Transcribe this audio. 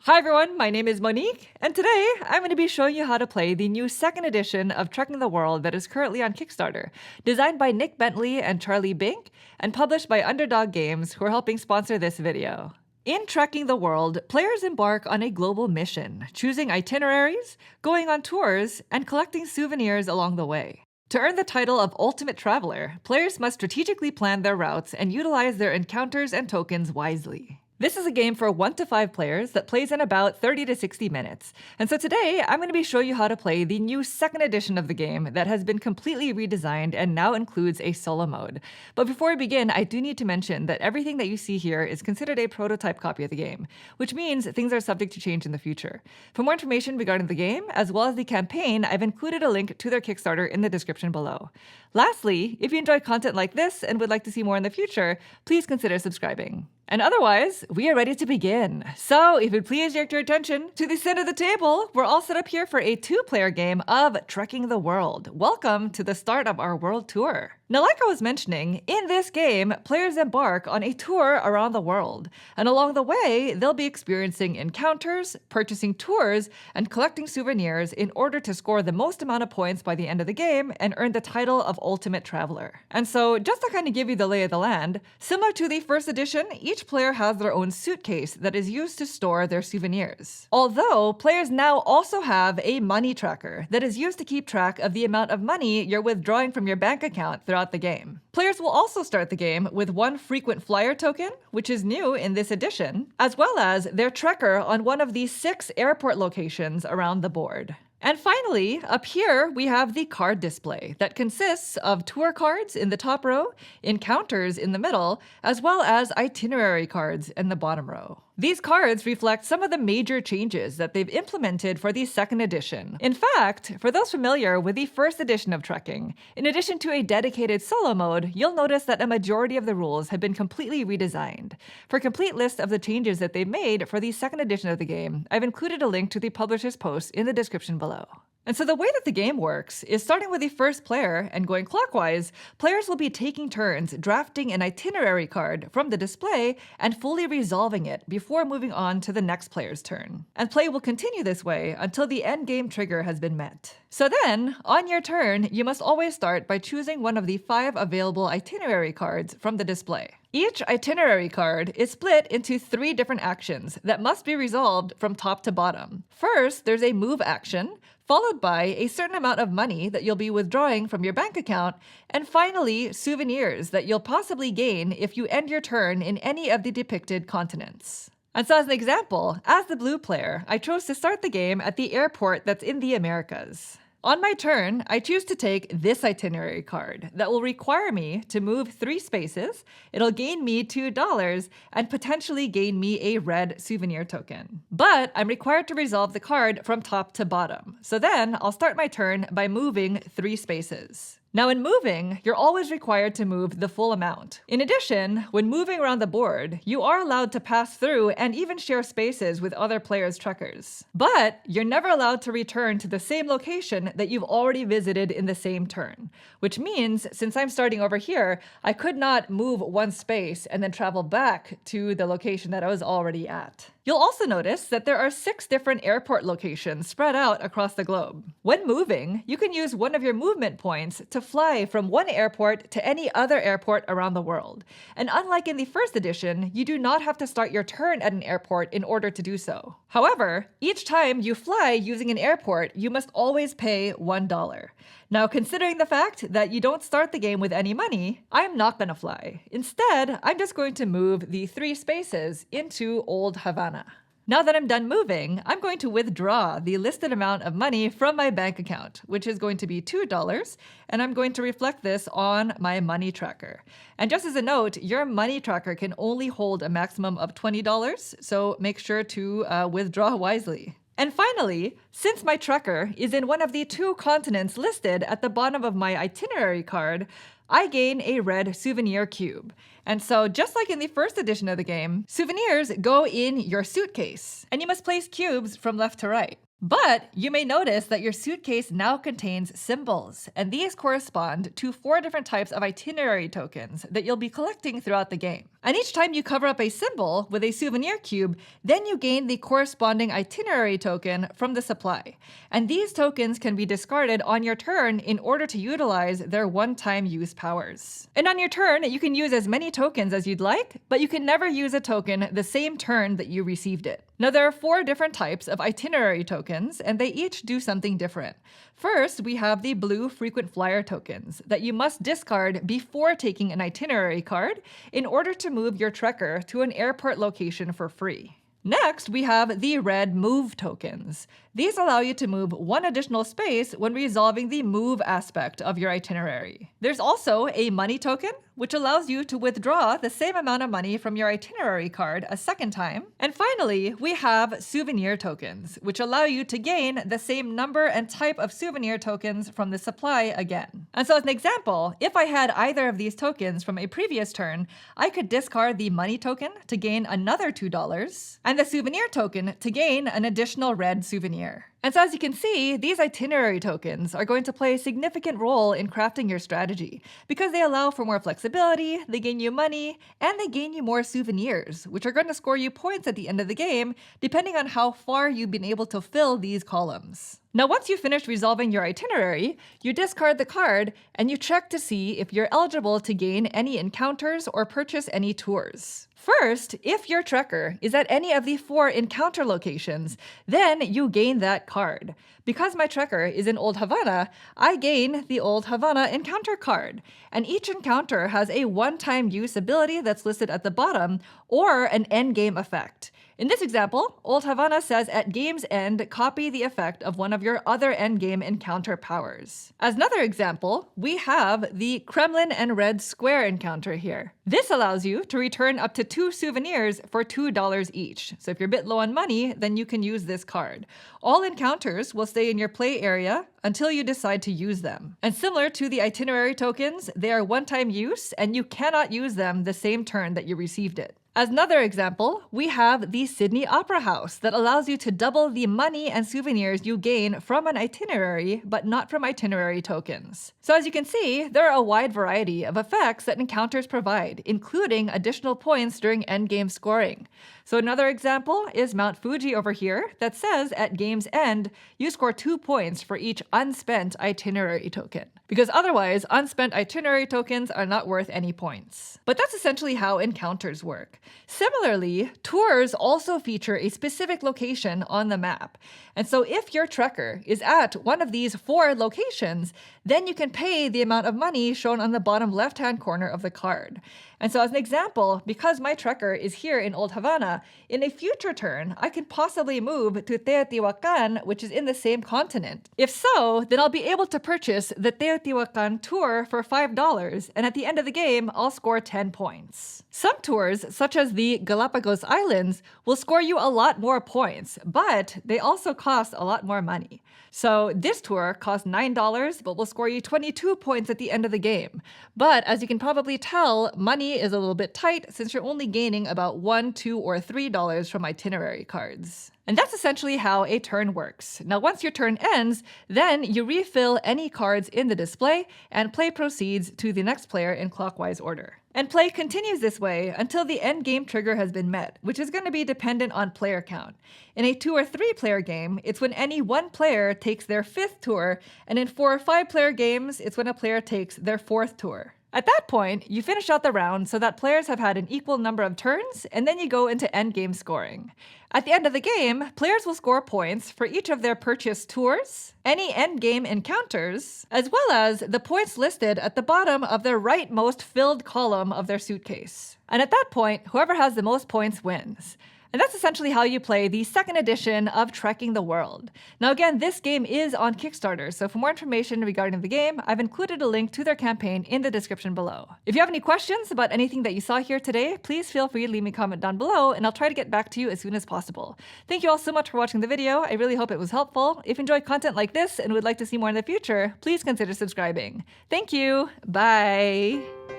Hi everyone, my name is Monique, and today I'm going to be showing you how to play the new second edition of Trekking the World that is currently on Kickstarter, designed by Nick Bentley and Charlie Bink, and published by Underdog Games, who are helping sponsor this video. In Trekking the World, players embark on a global mission, choosing itineraries, going on tours, and collecting souvenirs along the way. To earn the title of Ultimate Traveler, players must strategically plan their routes and utilize their encounters and tokens wisely. This is a game for 1 to 5 players that plays in about 30 to 60 minutes. And so today, I'm going to be showing you how to play the new second edition of the game that has been completely redesigned and now includes a solo mode. But before we begin, I do need to mention that everything that you see here is considered a prototype copy of the game, which means things are subject to change in the future. For more information regarding the game, as well as the campaign, I've included a link to their Kickstarter in the description below. Lastly, if you enjoy content like this and would like to see more in the future, please consider subscribing. And otherwise, we are ready to begin. So if you'd please direct your attention to the center of the table, we're all set up here for a 2-player game of Trekking the World. Welcome to the start of our world tour. Now, like I was mentioning, in this game, players embark on a tour around the world. And along the way, they'll be experiencing encounters, purchasing tours, and collecting souvenirs in order to score the most amount of points by the end of the game and earn the title of Ultimate Traveler. And so, just to kind of give you the lay of the land, similar to the first edition, each player has their own suitcase that is used to store their souvenirs. Although, players now also have a money tracker that is used to keep track of the amount of money you're withdrawing from your bank account throughout the game. Players will also start the game with 1 frequent flyer token, which is new in this edition, as well as their tracker on one of the 6 airport locations around the board. And finally, up here, we have the card display that consists of tour cards in the top row, encounters in the middle, as well as itinerary cards in the bottom row. These cards reflect some of the major changes that they've implemented for the second edition. In fact, for those familiar with the first edition of Trekking, in addition to a dedicated solo mode, you'll notice that a majority of the rules have been completely redesigned. For a complete list of the changes that they've made for the second edition of the game, I've included a link to the publisher's post in the description below. And so the way that the game works is starting with the first player and going clockwise, players will be taking turns drafting an itinerary card from the display and fully resolving it before moving on to the next player's turn. And play will continue this way until the endgame trigger has been met. So then, on your turn, you must always start by choosing one of the 5 available itinerary cards from the display. Each itinerary card is split into 3 different actions that must be resolved from top to bottom. First, there's a move action, followed by a certain amount of money that you'll be withdrawing from your bank account, and finally, souvenirs that you'll possibly gain if you end your turn in any of the depicted continents. And so as an example, as the blue player, I chose to start the game at the airport that's in the Americas. On my turn, I choose to take this itinerary card that will require me to move 3 spaces, it'll gain me $2, and potentially gain me a red souvenir token. But I'm required to resolve the card from top to bottom. So then I'll start my turn by moving 3 spaces. Now in moving, you're always required to move the full amount. In addition, when moving around the board, you are allowed to pass through and even share spaces with other players' trekkers. But you're never allowed to return to the same location that you've already visited in the same turn. Which means, since I'm starting over here, I could not move 1 space and then travel back to the location that I was already at. You'll also notice that there are 6 different airport locations spread out across the globe. When moving, you can use one of your movement points to fly from one airport to any other airport around the world. And unlike in the first edition, you do not have to start your turn at an airport in order to do so. However, each time you fly using an airport, you must always pay $1. Now, considering the fact that you don't start the game with any money, I'm not going to fly. Instead, I'm just going to move the 3 spaces into Old Havana. Now that I'm done moving, I'm going to withdraw the listed amount of money from my bank account, which is going to be $2, and I'm going to reflect this on my money tracker. And just as a note, your money tracker can only hold a maximum of $20, so make sure to withdraw wisely. And finally, since my tracker is in one of the 2 continents listed at the bottom of my itinerary card, I gain a red souvenir cube. And so just like in the first edition of the game, souvenirs go in your suitcase, and you must place cubes from left to right. But you may notice that your suitcase now contains symbols, and these correspond to 4 different types of itinerary tokens that you'll be collecting throughout the game. And each time you cover up a symbol with a souvenir cube, then you gain the corresponding itinerary token from the supply. And these tokens can be discarded on your turn in order to utilize their one-time use powers. And on your turn, you can use as many tokens as you'd like, but you can never use a token the same turn that you received it. Now, there are 4 different types of itinerary tokens, and they each do something different. First, we have the blue frequent flyer tokens that you must discard before taking an itinerary card in order to move your trekker to an airport location for free. Next, we have the red move tokens. These allow you to move 1 additional space when resolving the move aspect of your itinerary. There's also a money token, which allows you to withdraw the same amount of money from your itinerary card a second time. And finally, we have souvenir tokens, which allow you to gain the same number and type of souvenir tokens from the supply again. And so as an example, if I had either of these tokens from a previous turn, I could discard the money token to gain another $2, and the souvenir token to gain an additional red souvenir. And so as you can see, these itinerary tokens are going to play a significant role in crafting your strategy because they allow for more flexibility, they gain you money, and they gain you more souvenirs, which are going to score you points at the end of the game, depending on how far you've been able to fill these columns. Now, once you've finished resolving your itinerary, you discard the card and you check to see if you're eligible to gain any encounters or purchase any tours. First, if your trekker is at any of the 4 encounter locations, then you gain that card. Because my trekker is in Old Havana, I gain the Old Havana encounter card. And each encounter has a one-time use ability that's listed at the bottom, or an endgame effect. In this example, Old Havana says at game's end, copy the effect of one of your other endgame encounter powers. As another example, we have the Kremlin and Red Square encounter here. This allows you to return up to 2 souvenirs for $2 each. So if you're a bit low on money, then you can use this card. All encounters will stay in your play area until you decide to use them. And similar to the itinerary tokens, they are one-time use, and you cannot use them the same turn that you received it. As another example, we have the Sydney Opera House that allows you to double the money and souvenirs you gain from an itinerary, but not from itinerary tokens. So as you can see, there are a wide variety of effects that encounters provide, including additional points during endgame scoring. So another example is Mount Fuji over here that says at game's end, you score 2 points for each unspent itinerary token. Because otherwise, unspent itinerary tokens are not worth any points. But that's essentially how encounters work. Similarly, tours also feature a specific location on the map. And so if your trekker is at one of these 4 locations, then you can pay the amount of money shown on the bottom left-hand corner of the card. And so as an example, because my trekker is here in Old Havana, in a future turn, I can possibly move to Teotihuacan, which is in the same continent. If so, then I'll be able to purchase the Teotihuacan tour for $5, and at the end of the game, I'll score 10 points. Some tours, such as the Galapagos Islands, will score you a lot more points, but they also cost a lot more money. So this tour costs $9, but will score you 22 points at the end of the game. But as you can probably tell, money is a little bit tight since you're only gaining about $1, $2, or $3 from itinerary cards. And that's essentially how a turn works. Now, once your turn ends, then you refill any cards in the display, and play proceeds to the next player in clockwise order. And play continues this way until the end game trigger has been met, which is going to be dependent on player count. In a 2 or 3 player game, it's when any one player takes their 5th tour, and in 4 or 5 player games, it's when a player takes their 4th tour. At that point, you finish out the round so that players have had an equal number of turns, and then you go into endgame scoring. At the end of the game, players will score points for each of their purchased tours, any endgame encounters, as well as the points listed at the bottom of their rightmost filled column of their suitcase. And at that point, whoever has the most points wins. And that's essentially how you play the 2nd edition of Trekking the World. Now again, this game is on Kickstarter, so for more information regarding the game, I've included a link to their campaign in the description below. If you have any questions about anything that you saw here today, please feel free to leave me a comment down below, and I'll try to get back to you as soon as possible. Thank you all so much for watching the video. I really hope it was helpful. If you enjoy content like this and would like to see more in the future, please consider subscribing. Thank you. Bye.